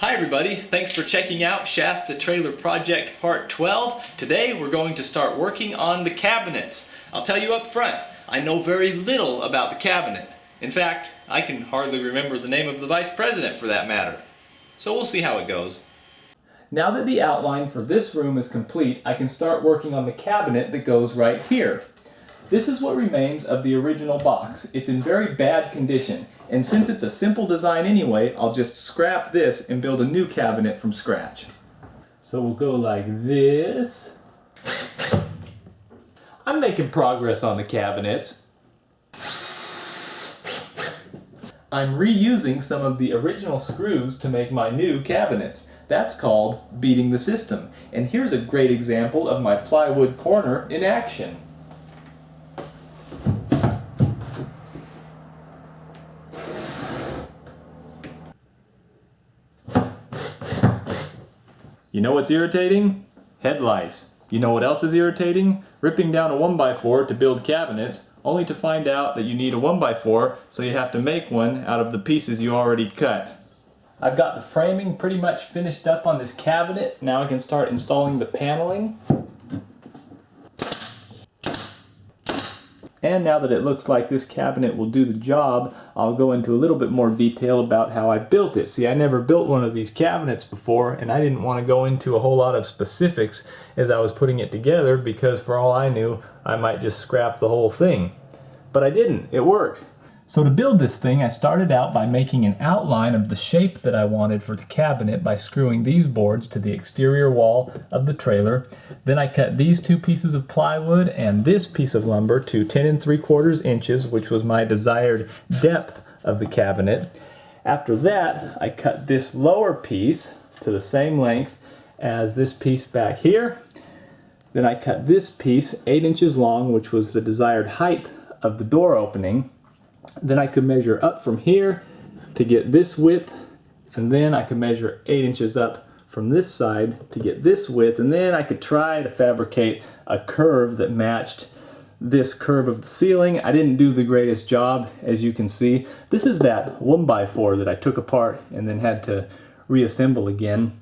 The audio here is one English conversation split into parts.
Hi everybody, thanks for checking out Shasta Trailer Project Part 12. Today we're going to start working on the cabinets. I'll tell you up front, I know very little about the cabinet. In fact, I can hardly remember the name of the vice president for that matter. So we'll see how it goes. Now that the outline for this room is complete, I can start working on the cabinet that goes right here. This is what remains of the original box. It's in very bad condition, and since it's a simple design anyway, I'll just scrap this and build a new cabinet from scratch. So we'll go like this. I'm making progress on the cabinets. I'm reusing some of the original screws to make my new cabinets. That's called beating the system. And here's a great example of my plywood corner in action. You know what's irritating? Head lice. You know what else is irritating? Ripping down a 1x4 to build cabinets, only to find out that you need a 1x4, so you have to make one out of the pieces you already cut. I've got the framing pretty much finished up on this cabinet. Now I can start installing the paneling. And now that it looks like this cabinet will do the job, I'll go into a little bit more detail about how I built it. See, I never built one of these cabinets before, and I didn't want to go into a whole lot of specifics as I was putting it together, because for all I knew, I might just scrap the whole thing. But I didn't. It worked. So to build this thing, I started out by making an outline of the shape that I wanted for the cabinet by screwing these boards to the exterior wall of the trailer. Then I cut these two pieces of plywood and this piece of lumber to 10 3/4 inches, which was my desired depth of the cabinet. After that, I cut this lower piece to the same length as this piece back here. Then I cut this piece 8 inches long, which was the desired height of the door opening. Then I could measure up from here to get this width, and then I could measure 8 inches up from this side to get this width, and then I could try to fabricate a curve that matched this curve of the ceiling. I didn't do the greatest job, as you can see. This is that 1x4 that I took apart and then had to reassemble again.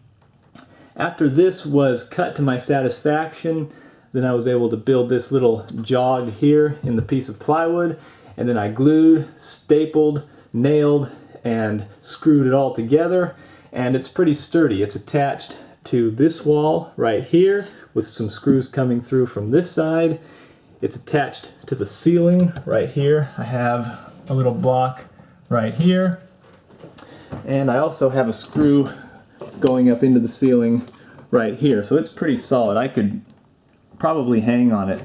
After this was cut to my satisfaction, then I was able to build this little jog here in the piece of plywood. And then I glued, stapled, nailed, and screwed it all together. And it's pretty sturdy. It's attached to this wall right here with some screws coming through from this side. It's attached to the ceiling right here. I have a little block right here. And I also have a screw going up into the ceiling right here. So it's pretty solid. I could probably hang on it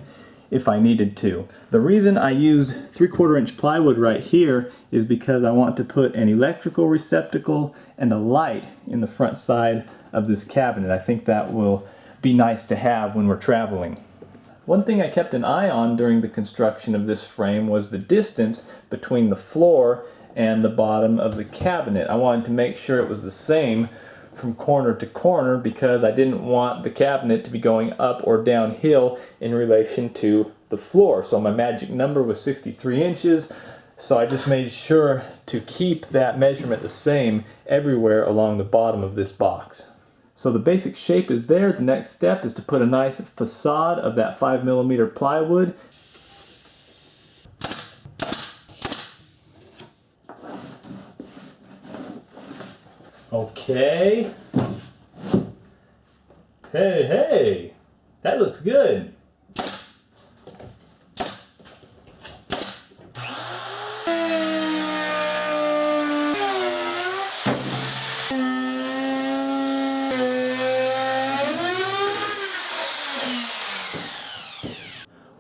if I needed to. The reason I used 3/4 inch plywood right here is because I want to put an electrical receptacle and a light in the front side of this cabinet. I think that will be nice to have when we're traveling. One thing I kept an eye on during the construction of this frame was the distance between the floor and the bottom of the cabinet. I wanted to make sure it was the same from corner to corner because I didn't want the cabinet to be going up or downhill in relation to the floor. So my magic number was 63 inches, so I just made sure to keep that measurement the same everywhere along the bottom of this box. So the basic shape is there. The next step is to put a nice facade of that 5mm plywood. Okay. Hey, that looks good.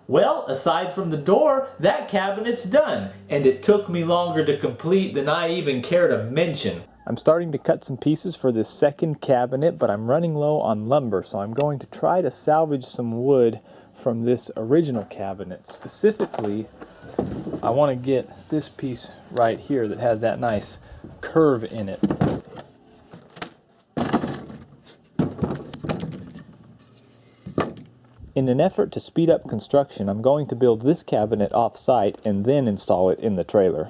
Well, aside from the door, that cabinet's done, and it took me longer to complete than I even care to mention. I'm starting to cut some pieces for this second cabinet, but I'm running low on lumber, so I'm going to try to salvage some wood from this original cabinet. Specifically, I want to get this piece right here that has that nice curve in it. In an effort to speed up construction, I'm going to build this cabinet off-site and then install it in the trailer.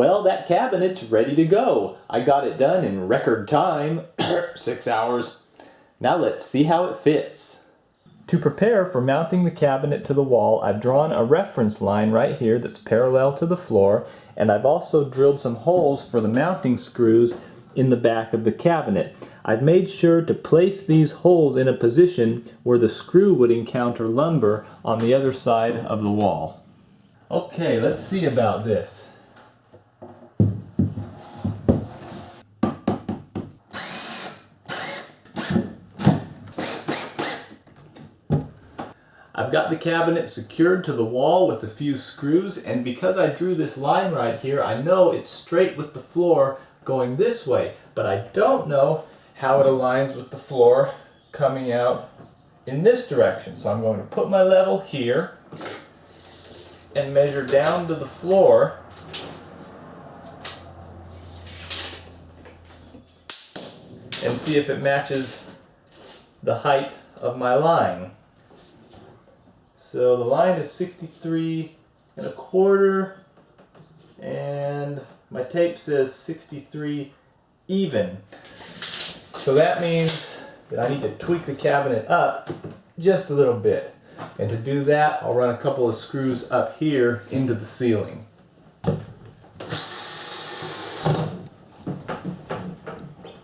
Well, that cabinet's ready to go. I got it done in record time, 6 hours. Now let's see how it fits. To prepare for mounting the cabinet to the wall, I've drawn a reference line right here that's parallel to the floor, and I've also drilled some holes for the mounting screws in the back of the cabinet. I've made sure to place these holes in a position where the screw would encounter lumber on the other side of the wall. Okay, let's see about this. I've got the cabinet secured to the wall with a few screws, and because I drew this line right here, I know it's straight with the floor going this way, but I don't know how it aligns with the floor coming out in this direction. So I'm going to put my level here and measure down to the floor and see if it matches the height of my line. So the line is 63 1/4, and my tape says 63 even. So that means that I need to tweak the cabinet up just a little bit. And to do that, I'll run a couple of screws up here into the ceiling.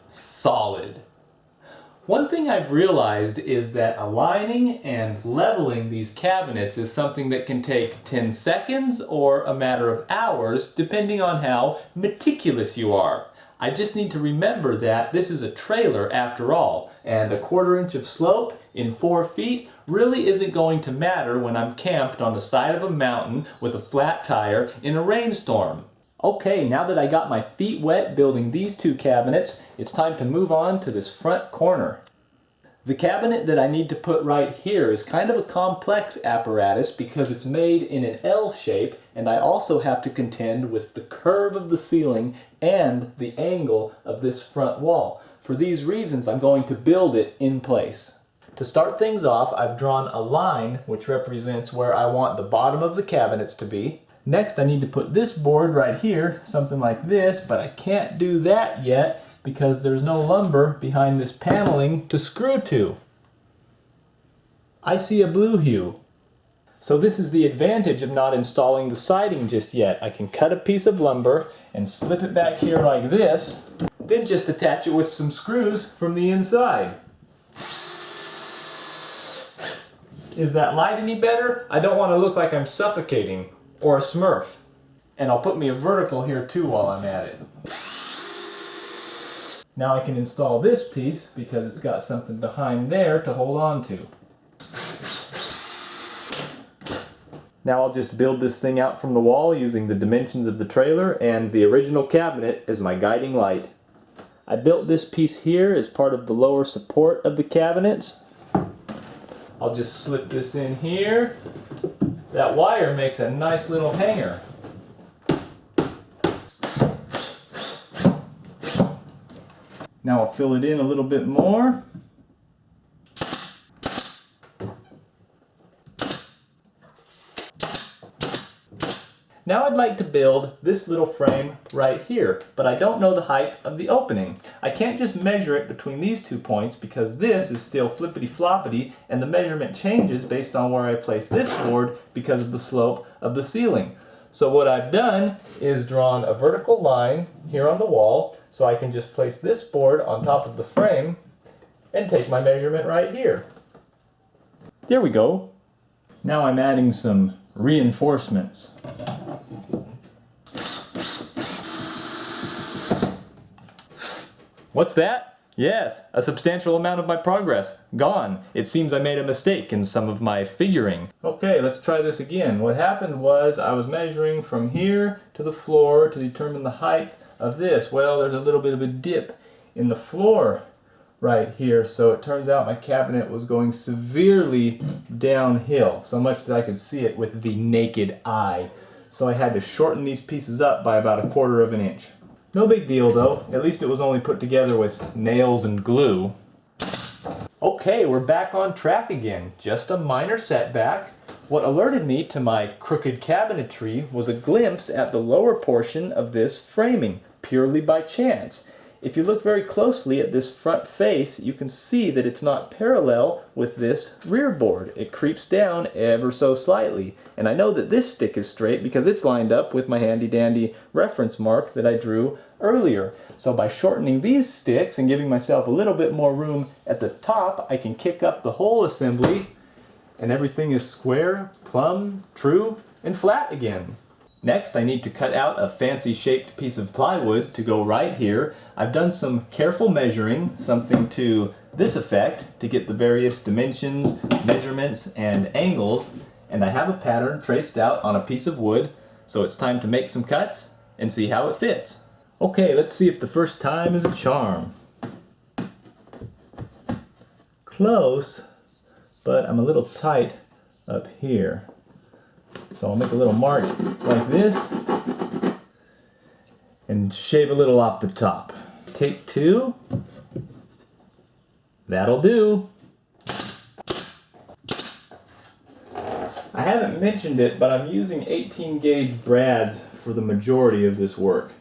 Solid. One thing I've realized is that aligning and leveling these cabinets is something that can take 10 seconds or a matter of hours, depending on how meticulous you are. I just need to remember that this is a trailer after all, and a 1/4 inch of slope in 4 feet really isn't going to matter when I'm camped on the side of a mountain with a flat tire in a rainstorm. Okay, now that I got my feet wet building these two cabinets, it's time to move on to this front corner. The cabinet that I need to put right here is kind of a complex apparatus because it's made in an L shape, and I also have to contend with the curve of the ceiling and the angle of this front wall. For these reasons, I'm going to build it in place. To start things off, I've drawn a line which represents where I want the bottom of the cabinets to be. Next, I need to put this board right here, something like this, but I can't do that yet because there's no lumber behind this paneling to screw to. I see a blue hue. So this is the advantage of not installing the siding just yet. I can cut a piece of lumber and slip it back here like this, then just attach it with some screws from the inside. Is that light any better? I don't want to look like I'm suffocating or a smurf. And I'll put me a vertical here too while I'm at it. Now I can install this piece because it's got something behind there to hold on to. Now I'll just build this thing out from the wall using the dimensions of the trailer and the original cabinet as my guiding light. I built this piece here as part of the lower support of the cabinets. I'll just slip this in here. That wire makes a nice little hanger. Now I'll fill it in a little bit more. Now I'd like to build this little frame right here, but I don't know the height of the opening. I can't just measure it between these 2 points because this is still flippity-floppity and the measurement changes based on where I place this board because of the slope of the ceiling. So what I've done is drawn a vertical line here on the wall so I can just place this board on top of the frame and take my measurement right here. There we go. Now I'm adding some reinforcements. What's that? Yes, a substantial amount of my progress. Gone. It seems I made a mistake in some of my figuring. Okay, let's try this again. What happened was I was measuring from here to the floor to determine the height of this. Well, there's a little bit of a dip in the floor right here, so it turns out my cabinet was going severely downhill, so much that I could see it with the naked eye. So I had to shorten these pieces up by about 1/4 of an inch. No big deal though, at least it was only put together with nails and glue. Okay, we're back on track again. Just a minor setback. What alerted me to my crooked cabinetry was a glimpse at the lower portion of this framing, purely by chance. If you look very closely at this front face, you can see that it's not parallel with this rear board. It creeps down ever so slightly. And I know that this stick is straight because it's lined up with my handy dandy reference mark that I drew earlier. So by shortening these sticks and giving myself a little bit more room at the top, I can kick up the whole assembly and everything is square, plumb, true, and flat again. Next, I need to cut out a fancy shaped piece of plywood to go right here. I've done some careful measuring, something to this effect, to get the various dimensions, measurements, and angles, and I have a pattern traced out on a piece of wood, so it's time to make some cuts and see how it fits. Okay, let's see if the first time is a charm. Close, but I'm a little tight up here. So I'll make a little mark like this and shave a little off the top. Take 2. That'll do. I haven't mentioned it, but I'm using 18 gauge brads for the majority of this work.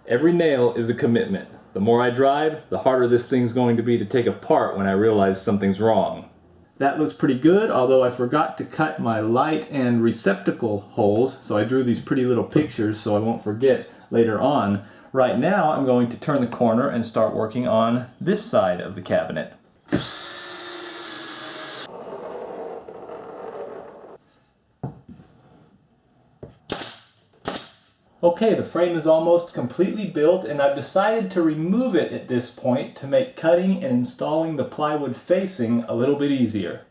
Every nail is a commitment. The more I drive, the harder this thing's going to be to take apart when I realize something's wrong. That looks pretty good, although I forgot to cut my light and receptacle holes, so I drew these pretty little pictures so I won't forget later on. Right now, I'm going to turn the corner and start working on this side of the cabinet. Okay, the frame is almost completely built and I've decided to remove it at this point to make cutting and installing the plywood facing a little bit easier.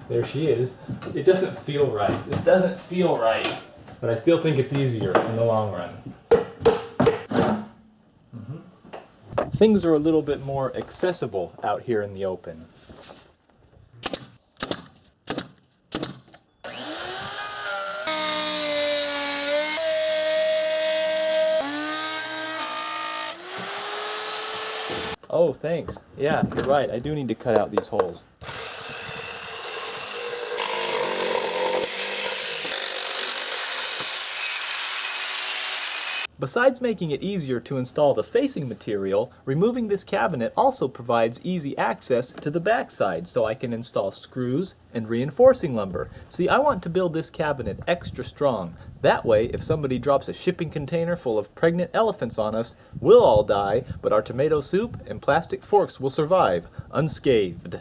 There she is. It doesn't feel right. This doesn't feel right, but I still think it's easier in the long run. Things are a little bit more accessible out here in the open. Oh, thanks. Yeah, you're right. I do need to cut out these holes. Besides making it easier to install the facing material, removing this cabinet also provides easy access to the backside, so I can install screws and reinforcing lumber. See, I want to build this cabinet extra strong. That way, if somebody drops a shipping container full of pregnant elephants on us, we'll all die, but our tomato soup and plastic forks will survive, unscathed.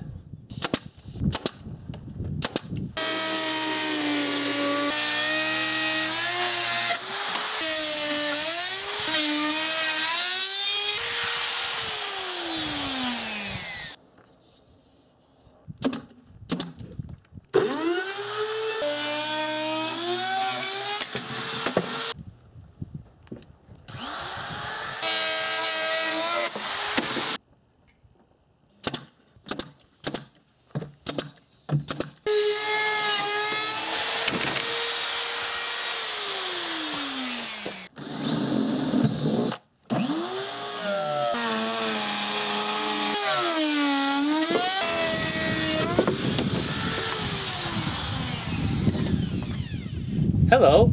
Hello,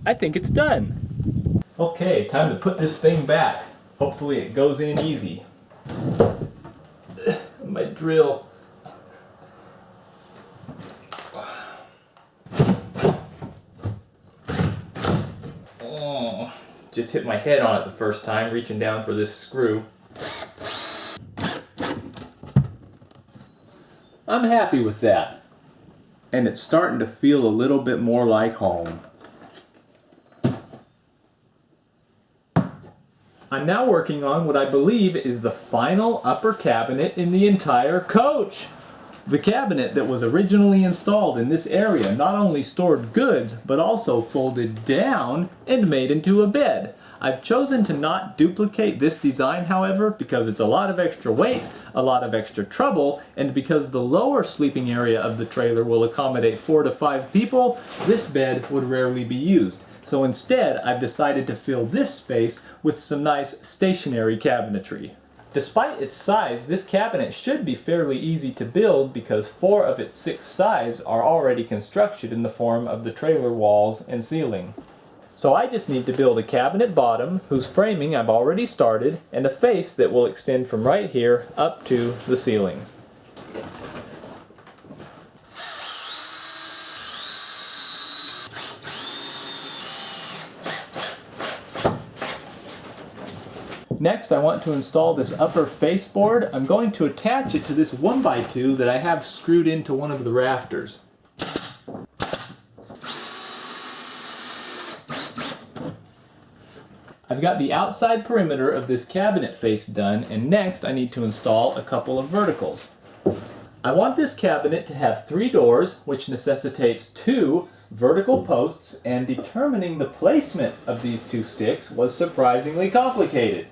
I think it's done. Okay, time to put this thing back. Hopefully it goes in easy. My drill. Oh, just hit my head on it the first time, reaching down for this screw. I'm happy with that. And it's starting to feel a little bit more like home. I'm now working on what I believe is the final upper cabinet in the entire coach. The cabinet that was originally installed in this area not only stored goods, but also folded down and made into a bed. I've chosen to not duplicate this design, however, because it's a lot of extra weight, a lot of extra trouble, and because the lower sleeping area of the trailer will accommodate 4 to 5 people, this bed would rarely be used. So instead, I've decided to fill this space with some nice stationary cabinetry. Despite its size, this cabinet should be fairly easy to build because 4 of its 6 sides are already constructed in the form of the trailer walls and ceiling. So I just need to build a cabinet bottom whose framing I've already started and a face that will extend from right here up to the ceiling. Next, I want to install this upper face board. I'm going to attach it to this 1x2 that I have screwed into one of the rafters. I've got the outside perimeter of this cabinet face done, and next I need to install a couple of verticals. I want this cabinet to have 3 doors, which necessitates 2 vertical posts, and determining the placement of these 2 sticks was surprisingly complicated.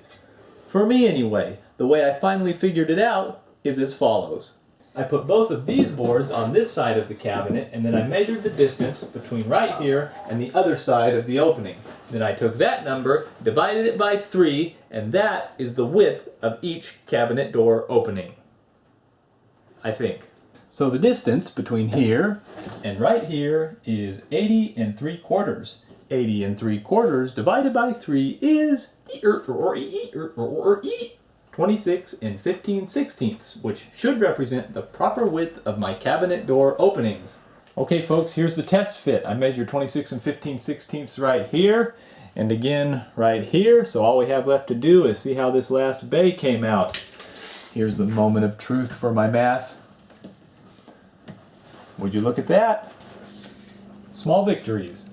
For me anyway. The way I finally figured it out is as follows. I put both of these boards on this side of the cabinet, and then I measured the distance between right here and the other side of the opening. Then I took that number, divided it by 3, and that is the width of each cabinet door opening, I think. So the distance between here and right here is 80 3/4. 80 3/4 divided by 3 is 26 15/16, which should represent the proper width of my cabinet door openings. Okay folks, here's the test fit. I measured 26 15/16 right here, and again right here, so all we have left to do is see how this last bay came out. Here's the moment of truth for my math. Would you look at that? Small victories.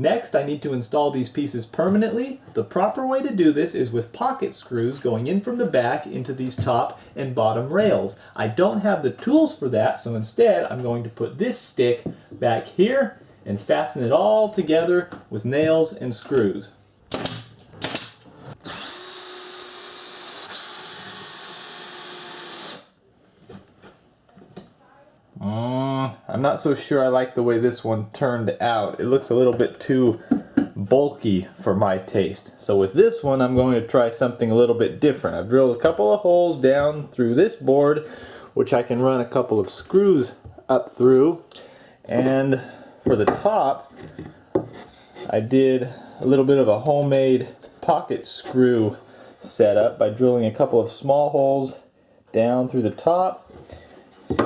Next, I need to install these pieces permanently. The proper way to do this is with pocket screws going in from the back into these top and bottom rails. I don't have the tools for that, so instead I'm going to put this stick back here and fasten it all together with nails and screws. I'm not so sure I like the way this one turned out. It looks a little bit too bulky for my taste. So with this one, I'm going to try something a little bit different. I've drilled a couple of holes down through this board, which I can run a couple of screws up through. And for the top, I did a little bit of a homemade pocket screw setup by drilling a couple of small holes down through the top,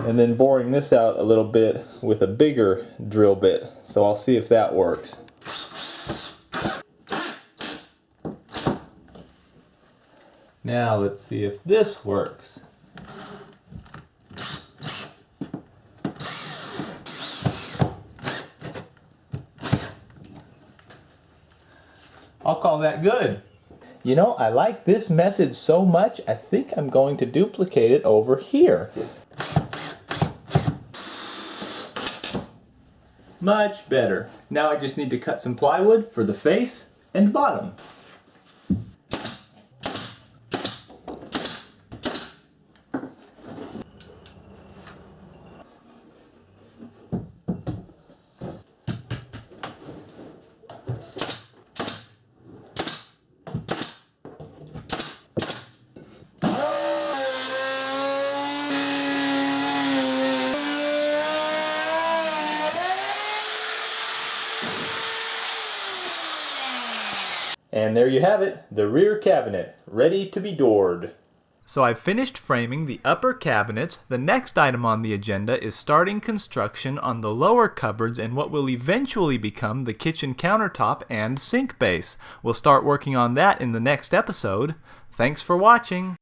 and then boring this out a little bit with a bigger drill bit. So I'll see if that works. Now let's see if this works. I'll call that good. You know, I like this method so much, I think I'm going to duplicate it over here. Much better. Now I just need to cut some plywood for the face and bottom. And there you have it, the rear cabinet, ready to be doored. So I've finished framing the upper cabinets. The next item on the agenda is starting construction on the lower cupboards and what will eventually become the kitchen countertop and sink base. We'll start working on that in the next episode. Thanks for watching.